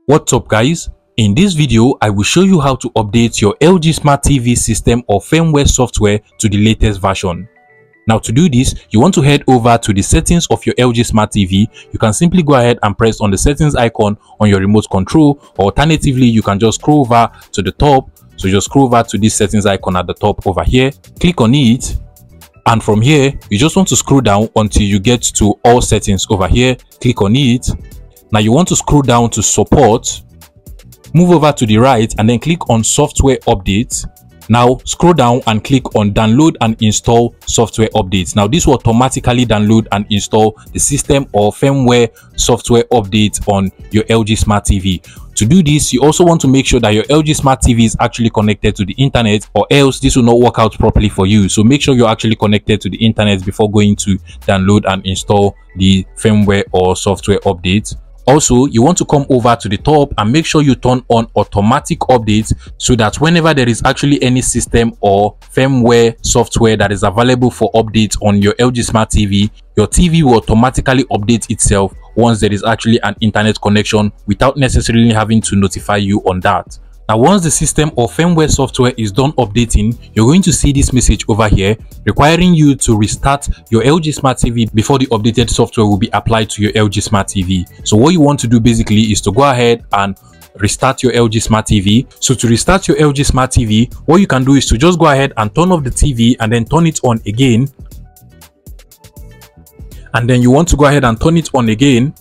What's up guys? In this video, I will show you how to update your LG Smart TV system or firmware software to the latest version. Now to do this, you want to head over to the settings of your LG Smart TV. You can simply go ahead and press on the settings icon on your remote control, or alternatively, you can just scroll over to the top. So just scroll over to this settings icon at the top over here, click on it. And from here, you just want to scroll down until you get to all settings over here, click on it. Now you want to scroll down to support, move over to the right and then click on software updates. Now scroll down and click on download and install software updates. Now this will automatically download and install the system or firmware software update on your LG Smart TV. To do this, you also want to make sure that your LG Smart TV is actually connected to the internet, or else this will not work out properly for you. So make sure you're actually connected to the internet before going to download and install the firmware or software update. Also, you want to come over to the top and make sure you turn on automatic updates, so that whenever there is actually any system or firmware software that is available for updates on your LG Smart TV, your TV will automatically update itself once there is actually an internet connection, without necessarily having to notify you on that. Now, once the system or firmware software is done updating, you're going to see this message over here requiring you to restart your LG Smart TV before the updated software will be applied to your LG Smart TV. So what you want to do basically is to go ahead and restart your LG Smart TV. So to restart your LG Smart TV, what you can do is to just go ahead and turn off the TV and then turn it on again. And then you want to go ahead and turn it on again.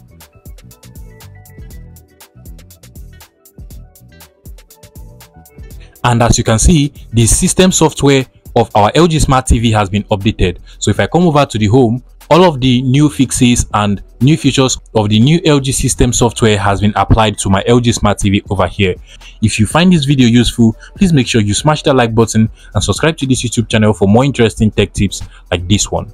And as you can see, the system software of our LG Smart TV has been updated. So if I come over to the home, all of the new fixes and new features of the new LG system software has been applied to my LG Smart TV over here. If you find this video useful, please make sure you smash that like button and subscribe to this YouTube channel for more interesting tech tips like this one.